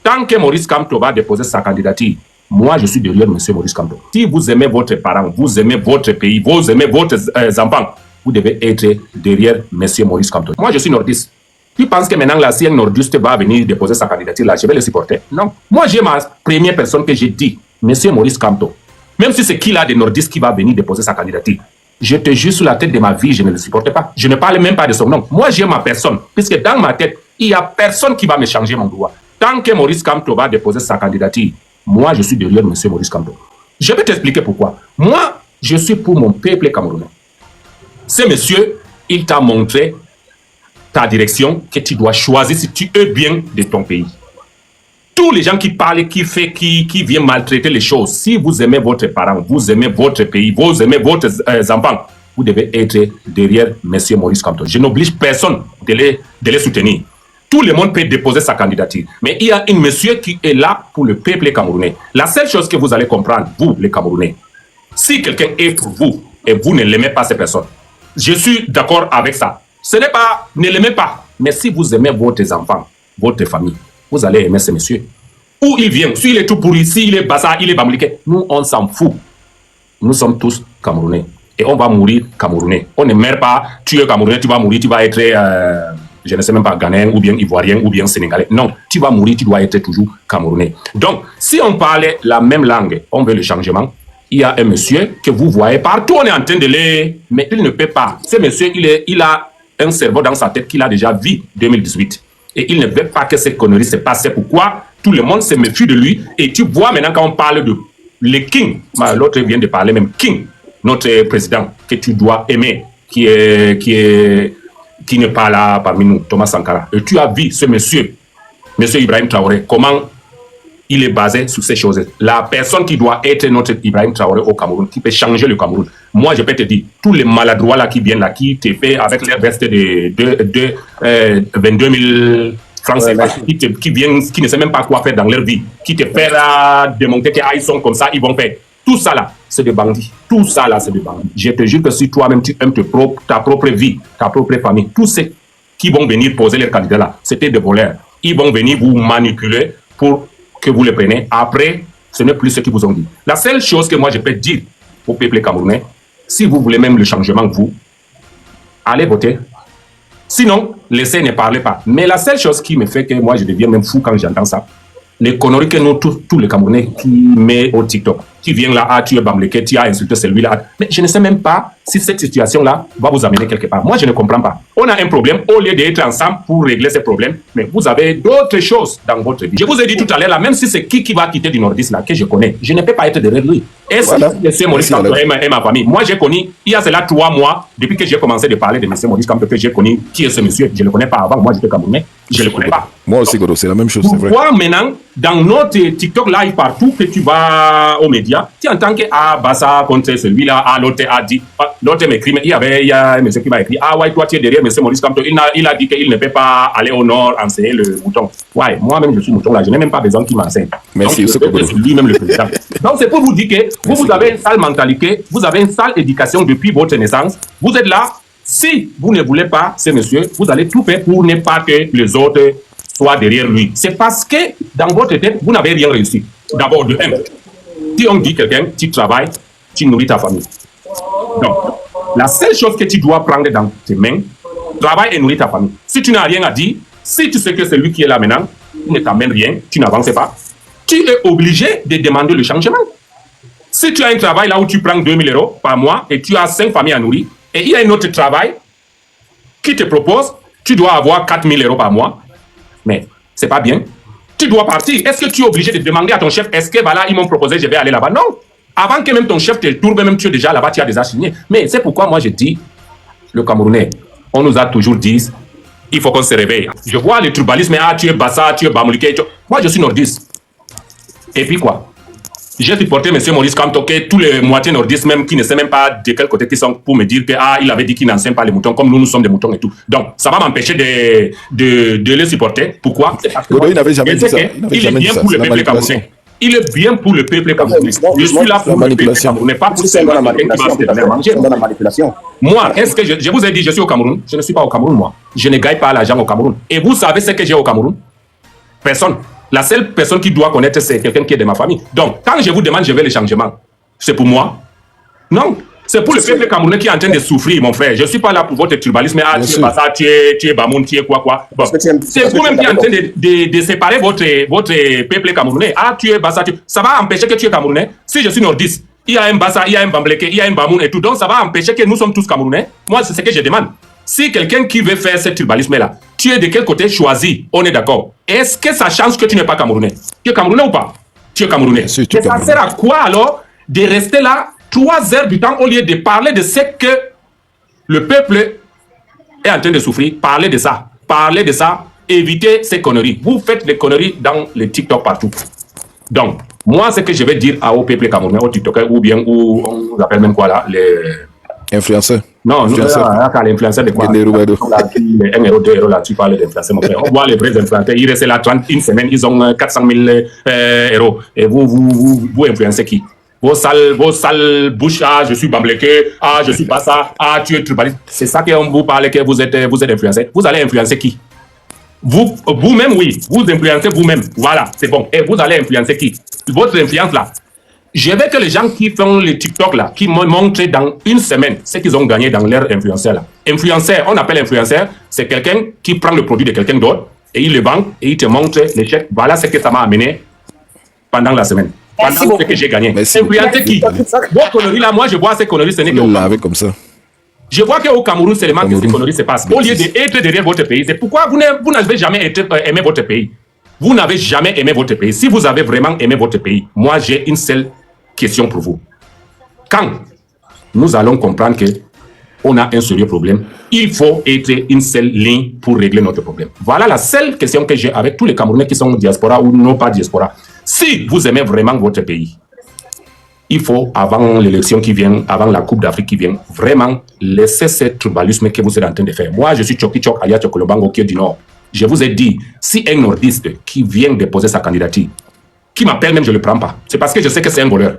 Tant que Maurice Kamto va déposer sa candidature, moi, je suis derrière M. Maurice Kamto. Si vous aimez votre parent, vous aimez votre pays, vous aimez vos enfants, vous devez être derrière M. Maurice Kamto. Moi, je suis nordiste. Tu penses que maintenant, là, si un nordiste va venir déposer sa candidature, là, je vais le supporter? Non. Moi, j'ai ma première personne que j'ai dit, M. Maurice Kamto. Même si c'est qui là des nordistes qui va venir déposer sa candidature, je te jure sur la tête de ma vie, je ne le supporte pas. Je ne parle même pas de son nom. Moi, j'ai ma personne, puisque dans ma tête, il n'y a personne qui va me changer mon droit. Tant que Maurice Kamto va déposer sa candidature, moi, je suis derrière M. Maurice Kamto. Je vais t'expliquer pourquoi. Moi, je suis pour mon peuple camerounais. Ce monsieur, il t'a montré ta direction que tu dois choisir si tu es bien de ton pays. Tous les gens qui parlent, qui viennent maltraiter les choses, si vous aimez votre parent, vous aimez votre pays, vous aimez vos enfants, vous devez être derrière M. Maurice Kamto. Je n'oblige personne de les soutenir. Tout le monde peut déposer sa candidature. Mais il y a un monsieur qui est là pour le peuple camerounais. La seule chose que vous allez comprendre, vous, les Camerounais, si quelqu'un est pour vous et vous ne l'aimez pas, cette personne, je suis d'accord avec ça. Ce n'est pas, ne l'aimez pas. Mais si vous aimez vos enfants, votre famille, vous allez aimer ce monsieur. Où il vient, s'il est tout pourri, s'il est bassa, il est bamliqué, nous, on s'en fout. Nous sommes tous Camerounais. Et on va mourir Camerounais. On ne meurt pas, tu es Camerounais, tu vas mourir, tu vas être... je ne sais même pas, Ghanéen ou bien Ivoirien ou bien Sénégalais. Non, tu vas mourir, tu dois être toujours Camerounais. Donc, si on parlait la même langue, on veut le changement, il y a un monsieur que vous voyez partout, on est en train de le... Mais il ne peut pas. Ce monsieur, il a un cerveau dans sa tête qu'il a déjà vu 2018. Et il ne veut pas que ces conneries se passent. C'est pourquoi tout le monde se méfie de lui. Et tu vois maintenant quand on parle de le King, l'autre vient de parler même King, notre président, que tu dois aimer, qui n'est pas là parmi nous, Thomas Sankara. Et tu as vu ce monsieur Ibrahim Traoré, comment il est basé sur ces choses. La personne qui doit être notre Ibrahim Traoré au Cameroun, qui peut changer le Cameroun. Moi, je peux te dire, tous les maladroits là qui viennent là, qui te fait avec les vestes de 22 000 francs CFA, qui viennent, qui ne savent même pas quoi faire dans leur vie, qui te fait démontrer qu'ils sont comme ça, ils vont faire. Tout ça là, c'est des bandits. Tout ça là, c'est des bandits. Je te jure que si toi-même tu aimes ta propre vie, ta propre famille, tous ceux qui vont venir poser les candidats là, c'était des voleurs. Ils vont venir vous manipuler pour que vous les preniez. Après, ce n'est plus ce qu'ils vous ont dit. La seule chose que moi je peux dire au peuple camerounais, si vous voulez même le changement, vous, allez voter. Sinon, laissez, ne parlez pas. Mais la seule chose qui me fait que moi je deviens même fou quand j'entends ça, les conneries que nous, tous les Camerounais qui mettent au TikTok, qui viennent là, tu es bamleké, tu as insulté celui-là. Mais je ne sais même pas si cette situation-là va vous amener quelque part. Moi, je ne comprends pas. On a un problème, au lieu d'être ensemble pour régler ces problèmes, mais vous avez d'autres choses dans votre vie. Je vous ai dit tout à l'heure, là, même si c'est qui va quitter du nordiste, là, que je connais, je ne peux pas être derrière lui. Et voilà. C'est Maurice Kamto et ma famille. Moi, j'ai connu, il y a cela 3 mois, depuis que j'ai commencé de parler de M. Maurice Kamto, que j'ai connu qui est ce monsieur. Je ne le connais pas avant, moi j'étais Camerounais, je ne le connais pas. Moi aussi, Godo, c'est la même chose, c'est vrai. Pourquoi maintenant, dans notre TikTok live partout, que tu vas aux médias, tu entends que Bassa contre celui-là, l'autre a dit, l'autre m'écrit, mais il y a un monsieur qui m'a écrit, ouais, toi tu es derrière M. Maurice Kamto, il a dit qu'il ne peut pas aller au nord enseigner le mouton. Ouais, moi-même je suis mouton là, je n'ai même pas besoin qu'il m'enseigne. Merci, c'est lui-même le président. Donc c'est pour vous dire que vous avez une sale mentalité, vous avez une sale éducation depuis votre naissance, vous êtes là, si vous ne voulez pas ce monsieur, vous allez tout faire pour ne pas que les autres soient derrière lui. C'est parce que dans votre tête, vous n'avez rien réussi. D'abord, de un, si on dit quelqu'un, tu travailles, tu nourris ta famille. Donc, la seule chose que tu dois prendre dans tes mains, travaille et nourrir ta famille. Si tu n'as rien à dire, si tu sais que celui qui est là maintenant, il ne t'amène rien, tu n'avances pas, tu es obligé de demander le changement. Si tu as un travail là où tu prends 2 000 € par mois et tu as 5 familles à nourrir, et il y a un autre travail qui te propose, tu dois avoir 4 000 € par mois, mais c'est pas bien. Tu dois partir. Est-ce que tu es obligé de demander à ton chef, est-ce que voilà, ils m'ont proposé, je vais aller là-bas? Non. Avant que même ton chef te tourne, même tu es déjà là-bas, tu as déjà signé. Mais c'est pourquoi moi je dis, le Camerounais, on nous a toujours dit, il faut qu'on se réveille. Je vois le tribalisme, tu es Bassa, tu es Bamouliké. Moi je suis nordiste. Et puis quoi? J'ai supporté M. Maurice Kamto, que tous les moitiés nordistes, même qui ne savent même pas de quel côté ils sont, pour me dire que il avait dit qu'il n'enseigne pas les moutons, comme nous sommes des moutons et tout. Donc, ça va m'empêcher de les supporter. Pourquoi? Parce que il n'avait jamais dit ça. Il est bien pour le peuple camerounais. Il est bien pour le peuple camerounais. Je suis là pour le peuple camerounais, pas pour ceux qui va se donner à manger. Moi, est-ce que je vous ai dit, je suis au Cameroun? Je ne suis pas au Cameroun, moi. Je ne gagne pas l'argent au Cameroun. Et vous savez ce que j'ai au Cameroun? Personne. La seule personne qui doit connaître, c'est quelqu'un qui est de ma famille. Donc, quand je vous demande, je veux le changement, c'est pour moi? Non. C'est pour le peuple camerounais qui est en train de souffrir, mon frère. Je ne suis pas là pour votre tribalisme. Ah, tu es Bassa, tu es Bamoun, tu es quoi. Bon. C'est vous-même qui êtes en train de séparer votre peuple camerounais. Ah, tu es Bassa. Ça va empêcher que tu es camerounais. Si je suis nordiste, il y a un Bassa, il y a un Bambleke, il y a un Bamoun et tout. Donc, ça va empêcher que nous sommes tous camerounais. Moi, c'est ce que je demande. Si quelqu'un qui veut faire ce tribalisme-là, tu es de quel côté choisi? On est d'accord. Est-ce que ça change que tu n'es pas camerounais? Tu es camerounais ou pas? Tu es camerounais. Et ça sert à quoi alors de rester là 3 heures du temps au lieu de parler de ce que le peuple est en train de souffrir? Parlez de ça. Parlez de ça. Évitez ces conneries. Vous faites des conneries dans les TikTok partout. Donc, moi, ce que je vais dire au peuple camerounais, aux TikTokers, ou bien, on appelle même quoi là, les influenceurs. Non, l'influenceur de quoi? Les 1 euro, 2 euros là, tu parles d'influenceurs, mon frère. On voit les vrais influenceurs. Ils restent là une semaine, ils ont 400 000 euros. Et vous influencez qui? Vos sales bouches, ah, je suis Bambleke, ah, je suis pas ça, ah, tu es tribaliste. C'est ça qu'on vous parle que vous êtes influencé. Vous allez influencer qui? Vous-même, oui. Vous influencez vous-même. Voilà, c'est bon. Et vous allez influencer qui? Votre influence là. Je veux que les gens qui font les TikTok là, qui montrent dans une semaine ce qu'ils ont gagné dans leur influenceur là. Influenceur, on appelle influenceur, c'est quelqu'un qui prend le produit de quelqu'un d'autre et il le vend et il te montre les chèques. Voilà ce que ça m'a amené pendant la semaine. Pendant ce que j'ai gagné. Influencer qui? Vos conneries là, moi je vois ces conneries, ce n'est que comme ça. Je vois qu'au Cameroun, c'est seulement que ces conneries se passent. Au lieu d'être derrière votre pays, c'est pourquoi vous n'avez jamais aimé votre pays. Vous n'avez jamais aimé votre pays. Si vous avez vraiment aimé votre pays, moi j'ai une seule question pour vous. Quand nous allons comprendre que on a un sérieux problème, il faut être une seule ligne pour régler notre problème. Voilà la seule question que j'ai avec tous les Camerounais qui sont diaspora ou non pas diaspora. Si vous aimez vraiment votre pays, il faut, avant l'élection qui vient, avant la Coupe d'Afrique qui vient, vraiment laisser ce tribalisme que vous êtes en train de faire. Moi, je suis Tchoki Tchok Aya Tchokolobango qui est du Nord. Je vous ai dit, si un nordiste qui vient déposer sa candidature, qui m'appelle même, je ne le prends pas. C'est parce que je sais que c'est un voleur.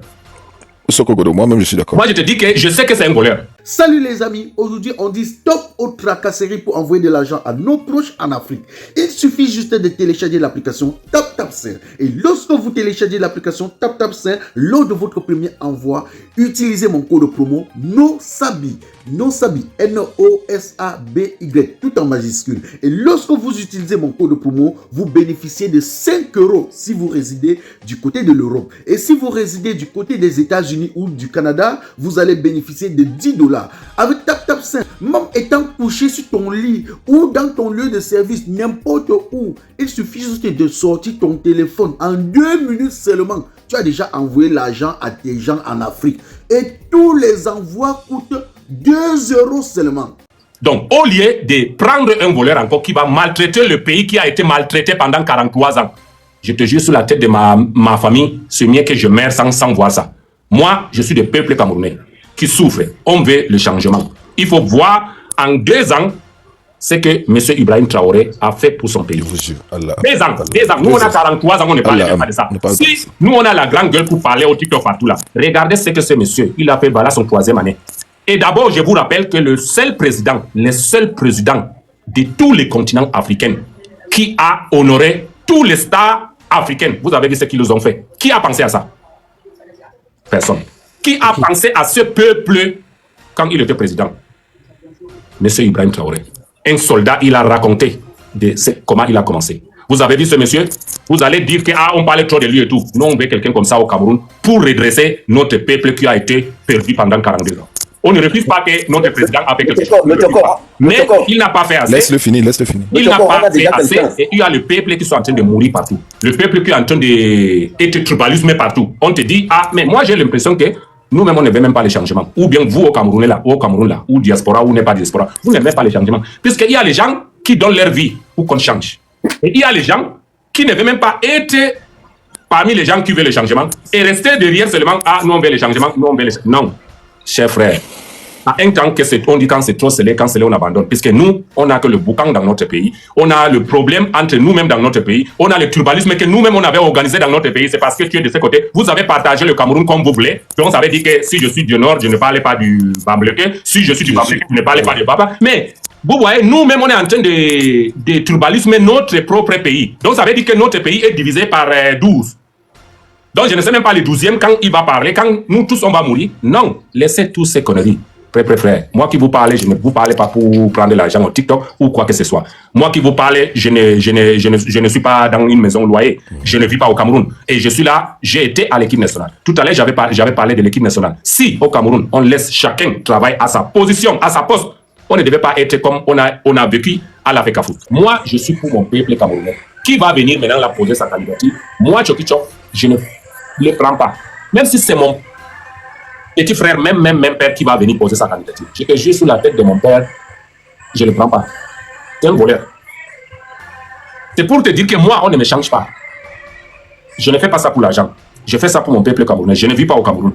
Moi-même, je suis d'accord. Moi, je te dis que je sais que c'est un voleur. Salut les amis, aujourd'hui on dit stop aux tracasseries pour envoyer de l'argent à nos proches en Afrique. Il suffit juste de télécharger l'application TapTapSend. Et lorsque vous téléchargez l'application TapTapSend, lors de votre premier envoi, utilisez mon code promo NOSABI. NOSABI, N-O-S-A-B-Y, tout en majuscule. Et lorsque vous utilisez mon code promo, vous bénéficiez de 5 € si vous résidez du côté de l'Europe. Et si vous résidez du côté des États-Unis ou du Canada, vous allez bénéficier de 10 $. Avec TapTapSend, même étant couché sur ton lit ou dans ton lieu de service, n'importe où, il suffit juste de sortir ton téléphone. En 2 minutes seulement, tu as déjà envoyé l'argent à tes gens en Afrique. Et tous les envois coûtent 2 € seulement. Donc, au lieu de prendre un voleur encore qui va maltraiter le pays qui a été maltraité pendant 43 ans, je te jure sur la tête de ma famille, c'est mieux que je meure sans voir ça. Moi, je suis du peuple camerounais qui souffre. On veut le changement. Il faut voir en 2 ans ce que M. Ibrahim Traoré a fait pour son pays. 2 ans. Nous, on a 43 ans, on ne parle pas de ça. Si nous, on a la grande gueule pour parler au TikTok partout là, regardez ce que ce monsieur, il a fait, voilà son 3e année. Et d'abord, je vous rappelle que le seul président de tous les continents africains qui a honoré tous les stars africaines, vous avez vu ce qu'ils nous ont fait. Qui a pensé à ça? Personne. Qui a pensé à ce peuple quand il était président? Monsieur Ibrahim Traoré. Un soldat, il a raconté comment il a commencé. Vous avez vu ce monsieur? Vous allez dire qu'on parlait trop de lui et tout. Nous, on veut quelqu'un comme ça au Cameroun pour redresser notre peuple qui a été perdu pendant 42 ans. On ne refuse pas que notre président a fait quelque chose. Mais il n'a pas fait assez. Laisse-le finir. Il n'a pas fait assez. Et il y a le peuple qui est en train de mourir partout. Le peuple qui est en train d'être tribalisme partout. On te dit, ah, mais moi j'ai l'impression que nous-mêmes, on ne veut même pas les changements. Ou bien vous au Cameroun là, ou diaspora, ou n'est pas diaspora, vous n'aimez pas les changements. Puisqu'il y a les gens qui donnent leur vie pour qu'on change. Et il y a les gens qui ne veulent même pas être parmi les gens qui veulent les changements et rester derrière seulement, ah, nous on veut les changements, nous on veut les... Non, chers frères, À un temps que on dit quand c'est trop scellé, on abandonne. Puisque nous, on n'a que le boucan dans notre pays. On a le problème entre nous-mêmes dans notre pays. On a le tribalisme que nous-mêmes, on avait organisé dans notre pays. C'est parce que tu es de ce côté. Vous avez partagé le Cameroun comme vous voulez. Donc, ça veut dire que si je suis du Nord, je ne parlais pas du Bambleke. Si je suis du Bambleke, je ne parlais pas du Baba. Mais, vous voyez, nous-mêmes, on est en train de tribalisme notre propre pays. Donc, ça veut dire que notre pays est divisé par 12. Donc, je ne sais même pas le 12e quand il va parler, quand nous tous on va mourir. Non, laissez tous ces conneries. Frère. Moi qui vous parle, je ne vous parle pas pour prendre l'argent au TikTok ou quoi que ce soit. Moi qui vous parle, je ne suis pas dans une maison loyer. Je ne vis pas au Cameroun. Et je suis là, j'ai été à l'équipe nationale. Tout à l'heure, j'avais parlé de l'équipe nationale. Si au Cameroun, on laisse chacun travailler à sa position, à sa poste, on ne devait pas être comme on a vécu à l'Afrique Foot. Moi, je suis pour mon peuple camerounais. Qui va venir maintenant la poser sa candidature? Moi, Tchokichok, je ne le prends pas. Même si c'est mon petit frère, même père qui va venir poser sa candidature. Je te jure sur la tête de mon père, je ne le prends pas. C'est un voleur. C'est pour te dire que moi, on ne me change pas. Je ne fais pas ça pour l'argent. Je fais ça pour mon peuple camerounais. Je ne vis pas au Cameroun.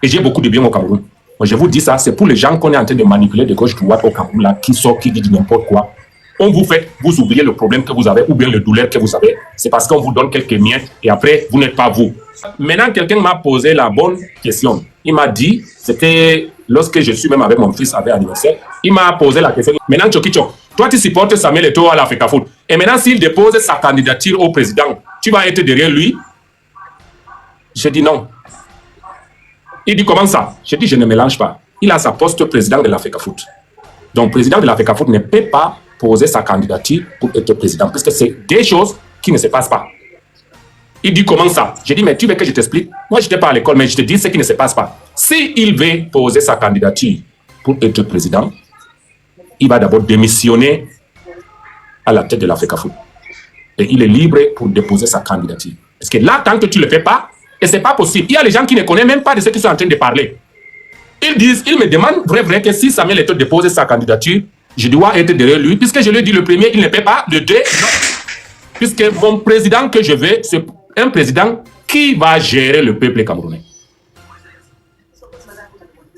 Et j'ai beaucoup de bien au Cameroun. Moi, je vous dis ça, c'est pour les gens qu'on est en train de manipuler de gauche-droite au Cameroun, là, qui sort, qui dit n'importe quoi. On vous fait, vous oubliez le problème que vous avez ou bien le douleur que vous avez. C'est parce qu'on vous donne quelques miettes et après, vous n'êtes pas vous. Maintenant, quelqu'un m'a posé la bonne question. Il m'a dit, c'était lorsque je suis même avec mon fils avec anniversaire, il m'a posé la question. Maintenant, Tchokichok, toi tu supportes Samuel Eto'o à l'Africa Foot. Et maintenant, s'il dépose sa candidature au président, tu vas être derrière lui? J'ai dit non. Il dit comment ça? J'ai dit je ne mélange pas. Il a sa poste président de l'Africa Foot. Donc, président de l'Africa Foot ne peut pas poser sa candidature pour être président, parce que c'est des choses qui ne se passent pas. Il dit comment ça? J'ai dit mais tu veux que je t'explique? Moi je n'étais pas à l'école, mais je te dis ce qui ne se passe pas. S'il veut poser sa candidature pour être président, il va d'abord démissionner à la tête de l'Africa Foot. Et il est libre pour déposer sa candidature. Parce que là, tant que tu ne le fais pas, et ce n'est pas possible. Il y a des gens qui ne connaissent même pas de ce qu'ils sont en train de parler. Ils me demandent vrai que si Samuel Eto'o dépose sa candidature, je dois être derrière lui, puisque je lui ai dit le premier, il ne paie pas, le deux, non. Puisque mon président que je veux, c'est un président qui va gérer le peuple camerounais.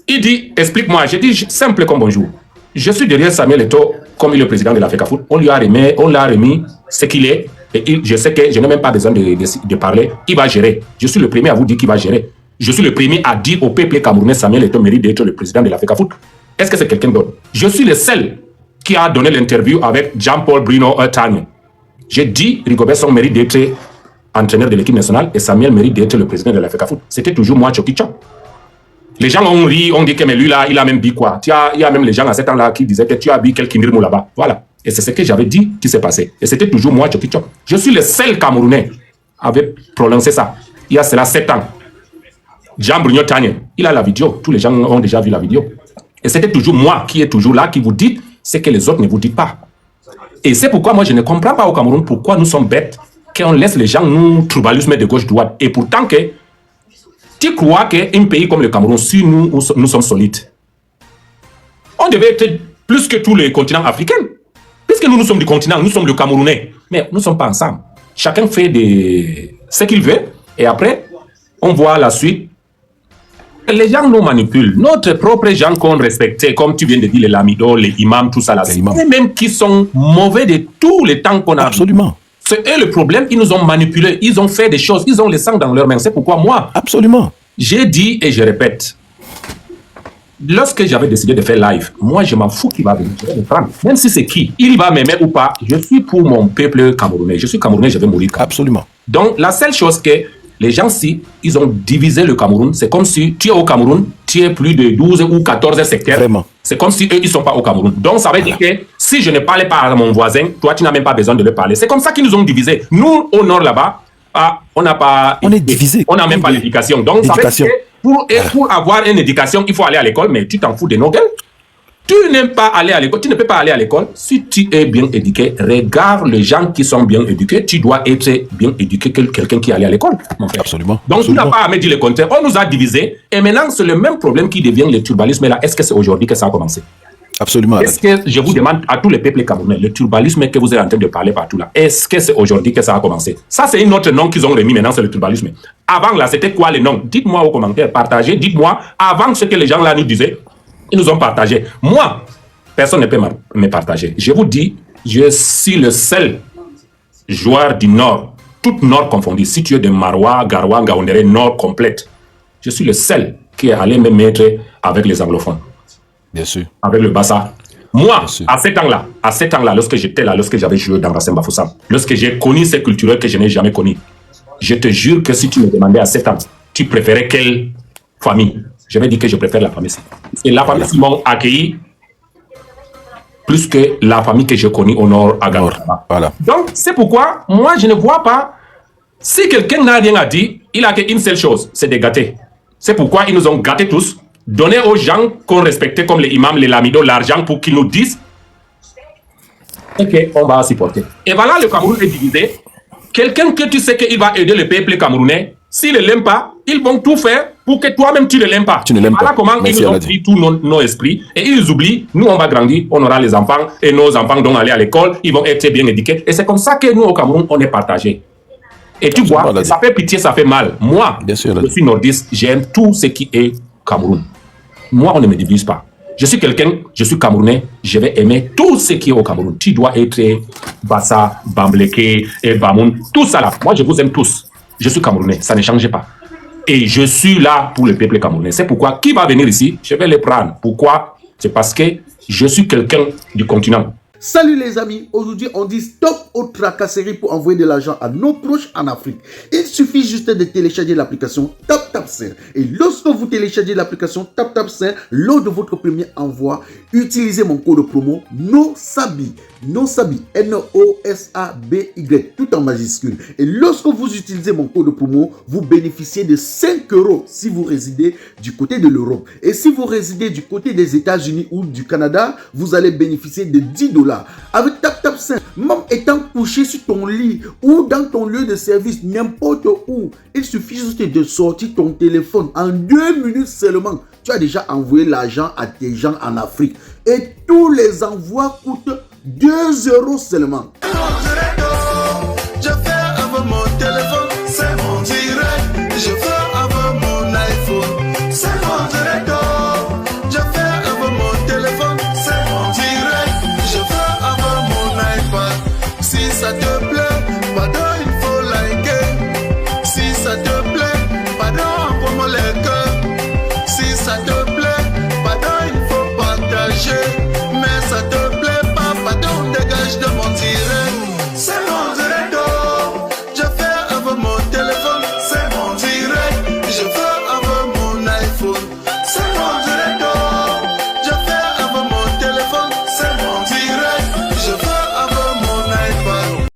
Il dit, explique-moi. J'ai dit, simple comme bonjour. Je suis derrière Samuel Eto'o, comme il est le président de l'Africa Foot. On l'a remis ce qu'il est, et je sais que je n'ai même pas besoin de parler. Il va gérer. Je suis le premier à vous dire qu'il va gérer. Je suis le premier à dire au peuple camerounais, Samuel Eto'o mérite d'être le président de l'Africa Foot. Est-ce que c'est quelqu'un d'autre? Je suis le seul qui a donné l'interview avec Jean-Paul Bruno Tanya. J'ai dit, Rigobert Song mérite d'être entraîneur de l'équipe nationale et Samuel mérite d'être le président de l'Africa Foot. C'était toujours moi, Tchokichok. Les gens ont ri, ont dit que mais lui là, il a même dit quoi? Il y a même les gens à ce temps-là qui disaient que tu as vu quelqu'un là-bas. Voilà. Et c'est ce que j'avais dit qui s'est passé. Et c'était toujours moi, Tchokichok. Je suis le seul Camerounais à avoir prononcé ça. Il y a cela 7 ans. Jean Bruno Tanya, il a la vidéo. Tous les gens ont déjà vu la vidéo. Et c'était toujours moi qui est toujours là, qui vous dit ce que les autres ne vous disent pas. Et c'est pourquoi moi je ne comprends pas au Cameroun pourquoi nous sommes bêtes, qu'on laisse les gens nous tribalisme de gauche-droite. Et pourtant que tu crois qu'un pays comme le Cameroun, si nous sommes solides, on devait être plus que tous les continents africains. Puisque nous sommes du continent, nous sommes le Camerounais. Mais nous ne sommes pas ensemble. Chacun fait ce qu'il veut. Et après, on voit la suite. Les gens nous manipulent. Notre propre gens qu'on respectait, comme tu viens de dire, les lamidos, les imams, tout ça là. C'est eux-mêmes qui sont mauvais de tous les temps qu'on a. Absolument. C'est eux le problème. Ils nous ont manipulés. Ils ont fait des choses. Ils ont le sang dans leurs mains. C'est pourquoi moi, absolument, j'ai dit et je répète. Lorsque j'avais décidé de faire live, moi je m'en fous qui va venir. Je vais le prendre. Même si c'est qui, il va m'aimer ou pas, je suis pour mon peuple camerounais. Je suis camerounais, je vais mourir. Absolument. Donc la seule chose que les gens, si ils ont divisé le Cameroun, c'est comme si tu es au Cameroun, tu es plus de 12 ou 14 secteurs. Vraiment. C'est comme si eux, ils ne sont pas au Cameroun. Donc ça veut dire que si je ne parlais pas à mon voisin, toi, tu n'as même pas besoin de le parler. C'est comme ça qu'ils nous ont divisés. Nous, au nord là-bas, on n'a pas... On est divisés. On n'a même pas l'éducation. Donc ça veut dire que pour avoir une éducation, il faut aller à l'école, mais tu t'en fous de nos gueules. Tu n'aimes pas aller à l'école, tu ne peux pas aller à l'école. Si tu es bien éduqué, regarde les gens qui sont bien éduqués. Tu dois être bien éduqué que quelqu'un qui est allé à l'école. Absolument. Donc absolument. tu n'as pas à me dire le contraire. On nous a divisés. Et maintenant, c'est le même problème qui devient le tribalisme. Là, est-ce que c'est aujourd'hui que ça a commencé? Absolument. Est-ce que je vous demande à tous les peuples camerounais, le tribalisme que vous êtes en train de parler partout là, est-ce que c'est aujourd'hui que ça a commencé? Ça, c'est un autre nom qu'ils ont remis maintenant, c'est le tribalisme. Avant là, c'était quoi le nom? Dites-moi aux commentaires, partagez, dites-moi, avant ce que les gens là nous disaient, Ils nous ont partagé. Moi, personne ne peut me partager. Je vous dis, je suis le seul joueur du Nord, tout Nord confondu. Si tu es de Marois, Garoua, Gaoundéré, Nord complète, je suis le seul qui est allé me mettre avec les anglophones. Bien sûr. Avec le Bassa. Moi, à cet temps-là, lorsque j'étais là, lorsque j'avais joué dans Racine Bafoussam, lorsque j'ai connu ces culturels que je n'ai jamais connus, je te jure que si tu me demandais à 7 ans, tu préférais quelle famille? Je vais dire que je préfère la famille. Et la famille qui m'ont accueilli plus que la famille que j'ai connue au nord à Ghana. Voilà. Donc, c'est pourquoi moi, je ne vois pas. Si quelqu'un n'a rien à dire, il a qu'une seule chose, c'est de gâter. C'est pourquoi ils nous ont gâtés tous, donné aux gens qu'on respectait comme les imams, les lamidos, l'argent pour qu'ils nous disent OK, on va supporter. Et voilà, le Cameroun est divisé. Quelqu'un que tu sais qu'il va aider le peuple camerounais, s'il ne l'aime pas, ils vont tout faire pour que toi-même tu ne l'aimes pas. Tu ne l'aimes voilà pas. Comment Merci, ils nous ont pris tous nos esprits et ils oublient, nous on va grandir, on aura les enfants et nos enfants vont aller à l'école, ils vont être bien éduqués. Et c'est comme ça que nous au Cameroun, on est partagés. Et tu vois, ça fait pitié, ça fait mal. Moi, je suis nordiste, j'aime tout ce qui est Cameroun. Moi, on ne me divise pas. Je suis quelqu'un, je suis Camerounais, je vais aimer tout ce qui est au Cameroun. Tu dois être Bassa, Bambleke, et Bamoun, tout ça là. Moi, je vous aime tous. Je suis Camerounais, ça ne change pas. Et je suis là pour le peuple camerounais. C'est pourquoi, qui va venir ici, je vais les prendre. Pourquoi? C'est parce que je suis quelqu'un du continent. Salut les amis, aujourd'hui on dit stop aux tracasseries pour envoyer de l'argent à nos proches en Afrique. Il suffit juste de télécharger l'application TapTapSend. Et lorsque vous téléchargez l'application TapTapSend, lors de votre premier envoi, utilisez mon code promo NOSABI. NOSABI, N-O-S-A-B-Y, tout en majuscule. Et lorsque vous utilisez mon code promo, vous bénéficiez de 5 € si vous résidez du côté de l'Europe. Et si vous résidez du côté des États-Unis ou du Canada, vous allez bénéficier de 10 $. Avec TapTapSend, même étant couché sur ton lit ou dans ton lieu de service, n'importe où, il suffit juste de sortir ton téléphone. En 2 minutes seulement, tu as déjà envoyé l'argent à tes gens en Afrique. Et tous les envois coûtent 2 € seulement. Je fais avec mon téléphone, c'est mon direct. Je fais avec mon iPhone, c'est mon direct. Je fais avec mon téléphone, c'est mon direct. Je fais avec mon iPad. Si ça te